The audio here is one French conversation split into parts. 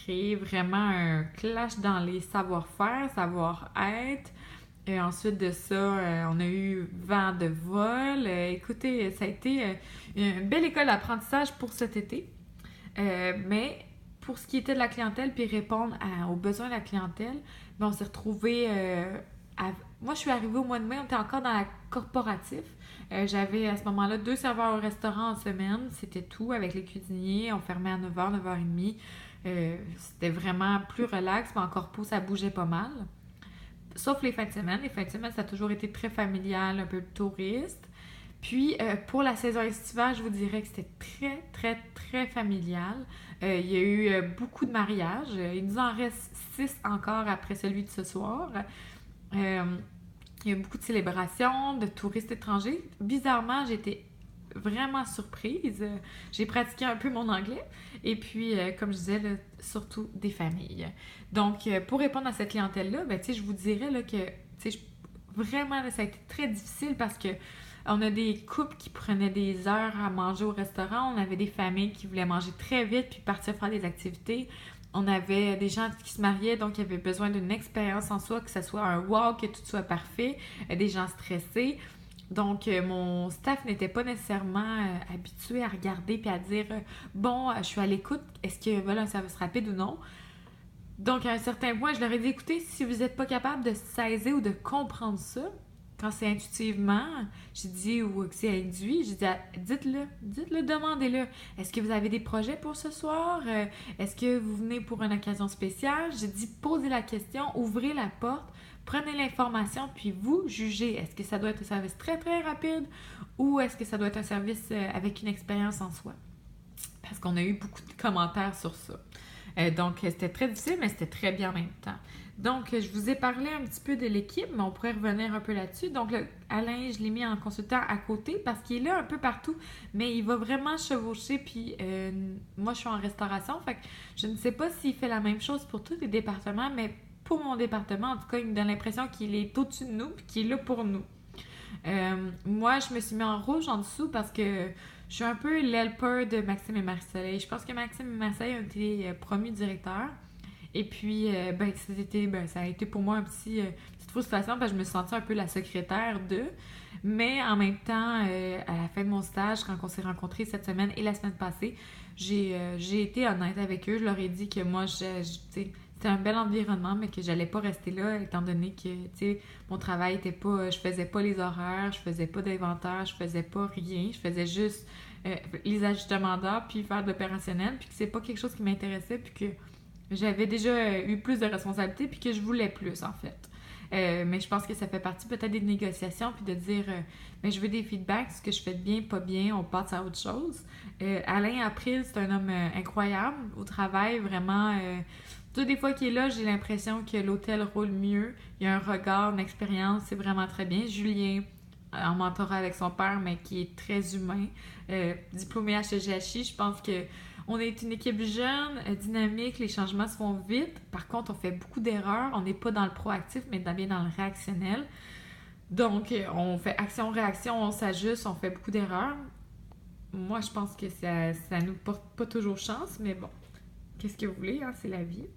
créé vraiment un clash dans les savoir-faire, savoir-être. Ensuite de ça, on a eu vent de vol. Écoutez, ça a été une belle école d'apprentissage pour cet été. Mais pour ce qui était de la clientèle, puis répondre aux besoins de la clientèle, ben, on s'est retrouvés. Moi, je suis arrivée au mois de mai, on était encore dans la corporatif. J'avais à ce moment-là 2 serveurs au restaurant en semaine, c'était tout avec les cuisiniers. On fermait à 9h, 9h30. C'était vraiment plus relax, mais en corpo, ça bougeait pas mal. Sauf les fins de semaine. Les fins de semaine, ça a toujours été très familial, un peu touriste. Puis, pour la saison estivale, je vous dirais que c'était très, très, très familial. Il y a eu beaucoup de mariages. Il nous en reste 6 encore après celui de ce soir. Euh, il y a eu beaucoup de célébrations, de touristes étrangers. Bizarrement, j'étais vraiment surprise. J'ai pratiqué un peu mon anglais. Et puis, comme je disais, là, surtout des familles. Donc, pour répondre à cette clientèle-là, ben, je vous dirais là, que vraiment, là, ça a été très difficile parce que on a des couples qui prenaient des heures à manger au restaurant. On avait des familles qui voulaient manger très vite puis partir faire des activités. On avait des gens qui se mariaient, donc qui avaient besoin d'une expérience en soi, que ce soit un wow, que tout soit parfait. Des gens stressés. Donc, mon staff n'était pas nécessairement habitué à regarder puis à dire bon, je suis à l'écoute, est-ce que voilà un service rapide ou non? Donc, à un certain point, je leur ai dit écoutez, si vous n'êtes pas capable de saisir ou de comprendre ça, quand c'est intuitivement, j'ai dit, ou que c'est induit, j'ai dit, dites-le, demandez-le. Est-ce que vous avez des projets pour ce soir? Est-ce que vous venez pour une occasion spéciale? J'ai dit, posez la question, ouvrez la porte, prenez l'information, puis vous jugez. Est-ce que ça doit être un service très, très rapide ou est-ce que ça doit être un service avec une expérience en soi? Parce qu'on a eu beaucoup de commentaires sur ça. Donc, c'était très difficile, mais c'était très bien en même temps. Donc, je vous ai parlé un petit peu de l'équipe, mais on pourrait revenir un peu là-dessus. Donc, Alain, je l'ai mis en consultant à côté parce qu'il est là un peu partout, mais il va vraiment chevaucher. Puis, moi, je suis en restauration, fait que je ne sais pas s'il fait la même chose pour tous les départements, mais pour mon département, en tout cas, il me donne l'impression qu'il est au-dessus de nous puis qu'il est là pour nous. Moi, je me suis mis en rouge en dessous parce que je suis un peu l'helper de Maxime et Marie-Soleil. Je pense que Maxime et Marie-Soleil ont été promus directeurs. Et puis, ça a été pour moi petite frustration parce que je me suis sentie un peu la secrétaire d'eux. Mais en même temps, à la fin de mon stage, quand on s'est rencontrés cette semaine et la semaine passée, j'ai été honnête avec eux. Je leur ai dit que moi, c'était un bel environnement, mais que j'allais pas rester là, étant donné que, mon travail était pas... Je faisais pas les horaires, je faisais pas d'inventaire, je faisais pas rien. Je faisais juste les ajustements d'heures, puis faire de l'opérationnel, puis que c'est pas quelque chose qui m'intéressait, puis que j'avais déjà eu plus de responsabilités puis que je voulais plus, en fait. Mais je pense que ça fait partie peut-être des négociations puis de dire mais je veux des feedbacks, ce que je fais de bien, pas bien, on passe à autre chose. Alain April, c'est un homme incroyable au travail, vraiment. Toutes les fois qu'il est là, j'ai l'impression que l'hôtel roule mieux. Il y a un regard, une expérience, c'est vraiment très bien. Julien, en mentorat avec son père, mais qui est très humain. Diplômé HEGHI, je pense que on est une équipe jeune, dynamique, les changements se font vite. Par contre, on fait beaucoup d'erreurs. On n'est pas dans le proactif, mais bien dans le réactionnel. Donc, on fait action-réaction, on s'ajuste, on fait beaucoup d'erreurs. Moi, je pense que ça nous porte pas toujours chance, mais bon, qu'est-ce que vous voulez, hein, c'est la vie.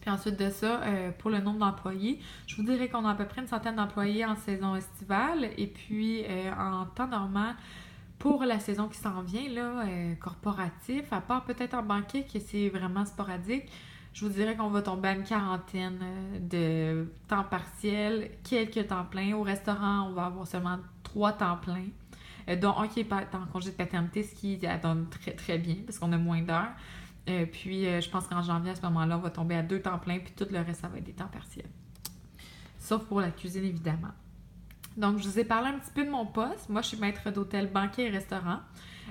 Puis ensuite de ça, pour le nombre d'employés, je vous dirais qu'on a à peu près une centaine d'employés en saison estivale. Et puis, en temps normal, pour la saison qui s'en vient, là, corporatif, à part peut-être en banquet, que c'est vraiment sporadique, je vous dirais qu'on va tomber à une quarantaine de temps partiel, quelques temps pleins. Au restaurant, on va avoir seulement 3 temps pleins, dont un qui est en congé de paternité, ce qui donne très très bien, parce qu'on a moins d'heures. Puis, je pense qu'en janvier, à ce moment-là, on va tomber à 2 temps pleins, puis tout le reste, ça va être des temps partiels. Sauf pour la cuisine, évidemment. Donc, je vous ai parlé un petit peu de mon poste. Moi, je suis maître d'hôtel, banquet et restaurant.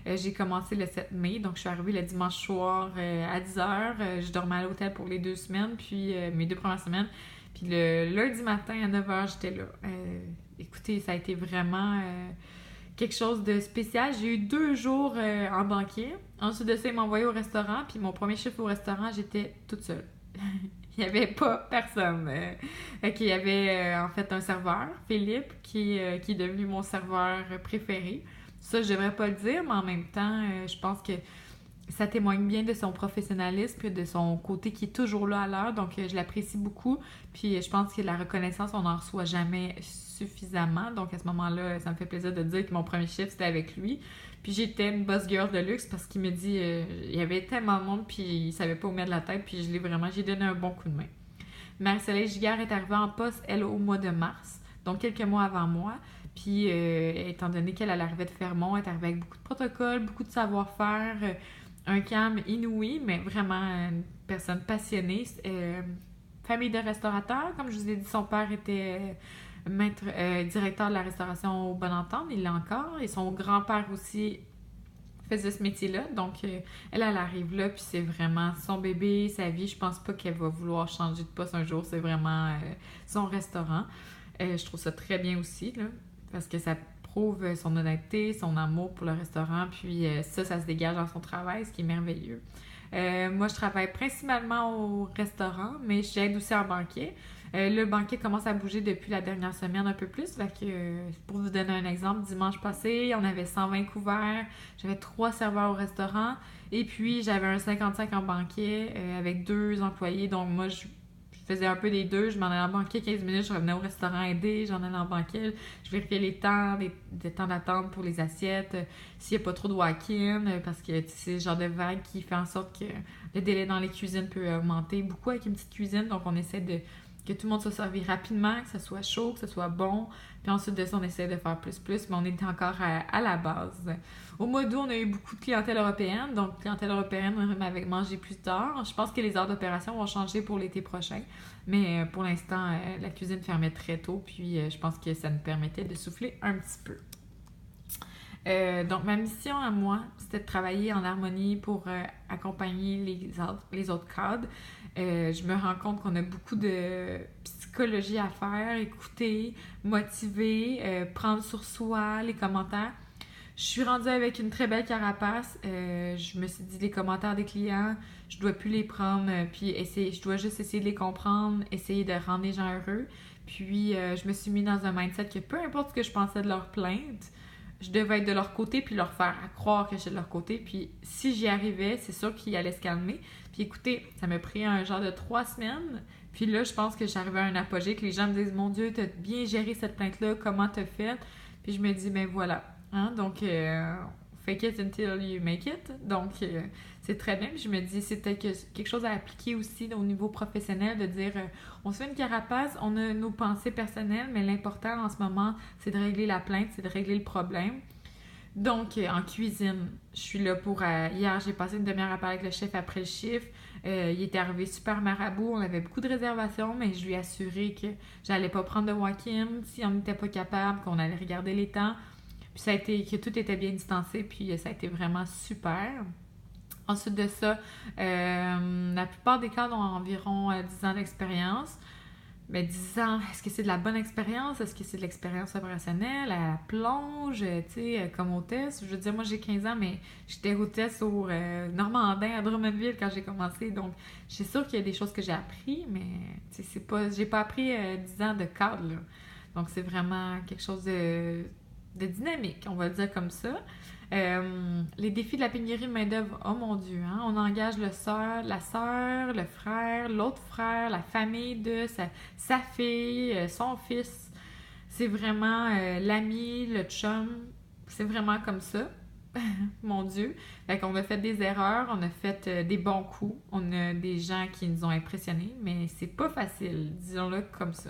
J'ai commencé le 7 mai, donc je suis arrivée le dimanche soir à 10h. Je dormais à l'hôtel pour les 2 semaines, puis mes 2 premières semaines. Puis le lundi matin à 9h, j'étais là. Écoutez, ça a été vraiment quelque chose de spécial. J'ai eu 2 jours en banquet. Ensuite de ça, ils m'ont envoyé au restaurant. Puis mon premier chiffre au restaurant, j'étais toute seule. Il n'y avait pas personne. Il y avait en fait un serveur, Philippe, qui est devenu mon serveur préféré. Ça, je devrais pas le dire, mais en même temps, je pense que ça témoigne bien de son professionnalisme et de son côté qui est toujours là à l'heure. Donc, je l'apprécie beaucoup. Puis, je pense que la reconnaissance, on n'en reçoit jamais suffisamment. Donc, à ce moment-là, ça me fait plaisir de dire que mon premier chiffre, c'était avec lui. Puis, j'étais une boss girl de luxe parce qu'il me dit, il y avait tellement de monde, puis il savait pas où mettre la tête. Puis, j'ai donné un bon coup de main. Marie-Soleil Giguère est arrivée en poste, elle, au mois de mars. Donc, quelques mois avant moi. Puis, étant donné qu'elle arrivait de Fermont, elle est arrivée avec beaucoup de protocoles, beaucoup de savoir-faire, un calme inouï, mais vraiment une personne passionnée. Famille de restaurateurs, comme je vous ai dit, son père était directeur de la restauration au Bon Entente, il l'est encore, et son grand-père aussi faisait ce métier-là. Donc, elle arrive là, puis c'est vraiment son bébé, sa vie. Je pense pas qu'elle va vouloir changer de poste un jour. C'est vraiment son restaurant. Je trouve ça très bien aussi, là, parce que ça prouve son honnêteté, son amour pour le restaurant, puis ça se dégage dans son travail, ce qui est merveilleux. Moi, je travaille principalement au restaurant, mais j'aide aussi en banquet. Le banquet commence à bouger depuis la dernière semaine un peu plus. Fait que, pour vous donner un exemple, dimanche passé, on avait 120 couverts, j'avais 3 serveurs au restaurant, et puis j'avais un 55 en banquet avec 2 employés. Donc moi, je faisais un peu des deux. Je m'en allais en banquet 15 minutes, je revenais au restaurant aider, j'en allais en banquet, je vérifiais les temps, les temps d'attente pour les assiettes, s'il n'y a pas trop de walk-in, parce que c'est le genre de vague qui fait en sorte que le délai dans les cuisines peut augmenter beaucoup avec une petite cuisine. Donc on essaie que tout le monde soit servi rapidement, que ce soit chaud, que ce soit bon. Puis ensuite de ça, on essaie de faire plus, mais on est encore à la base. Au mois d'août, on a eu beaucoup de clientèle européenne. Donc, clientèle européenne m'avait mangé plus tard. Je pense que les heures d'opération vont changer pour l'été prochain. Mais pour l'instant, la cuisine fermait très tôt. Puis, je pense que ça nous permettait de souffler un petit peu. Donc, ma mission à moi, c'était de travailler en harmonie pour accompagner les autres cadres. Je me rends compte qu'on a beaucoup de psychologie à faire, écouter, motiver, prendre sur soi les commentaires. Je suis rendue avec une très belle carapace. Je me suis dit, les commentaires des clients, je dois plus les prendre, puis je dois juste essayer de les comprendre, essayer de rendre les gens heureux. Puis, je me suis mis dans un mindset que peu importe ce que je pensais de leur plainte, je devais être de leur côté puis leur faire croire que j'étais de leur côté. Puis si j'y arrivais, c'est sûr qu'ils allaient se calmer. Puis écoutez, ça m'a pris un genre de 3 semaines. Puis là, je pense que j'arrivais à un apogée, que les gens me disent « Mon Dieu, t'as bien géré cette plainte-là, comment t'as fait? » Puis je me dis « Ben voilà. Hein? Donc, fake it until you make it. » Donc, c'est très bien. Puis je me dis, c'est peut-être quelque chose à appliquer aussi au niveau professionnel, de dire, on se fait une carapace, on a nos pensées personnelles, mais l'important en ce moment, c'est de régler la plainte, c'est de régler le problème. Donc, en cuisine, je suis là pour... hier, j'ai passé une demi-heure à parler avec le chef après le chiffre. Il était arrivé super marabout, on avait beaucoup de réservations, mais je lui ai assuré que j'allais pas prendre de walk-in si on n'était pas capable, qu'on allait regarder les temps. Puis ça a été, que tout était bien distancé, puis ça a été vraiment super. Ensuite de ça, la plupart des cadres ont environ 10 ans d'expérience. Mais 10 ans, est-ce que c'est de la bonne expérience? Est-ce que c'est de l'expérience opérationnelle à la plonge, tu sais, comme hôtesse? Je veux dire, moi j'ai 15 ans, mais j'étais hôtesse au Normandin à Drummondville quand j'ai commencé. Donc, je suis sûre qu'il y a des choses que j'ai appris, mais j'ai pas appris 10 ans de cadre, là. Donc, c'est vraiment quelque chose de dynamique, on va le dire comme ça. Les défis de la pénurie de main-d'œuvre, oh mon Dieu, hein? On engage la sœur, le frère, l'autre frère, la famille de sa fille, son fils. C'est vraiment l'ami, le chum. C'est vraiment comme ça. Mon Dieu. Fait qu'on a fait des erreurs, on a fait des bons coups. On a des gens qui nous ont impressionnés, mais c'est pas facile, disons-le comme ça.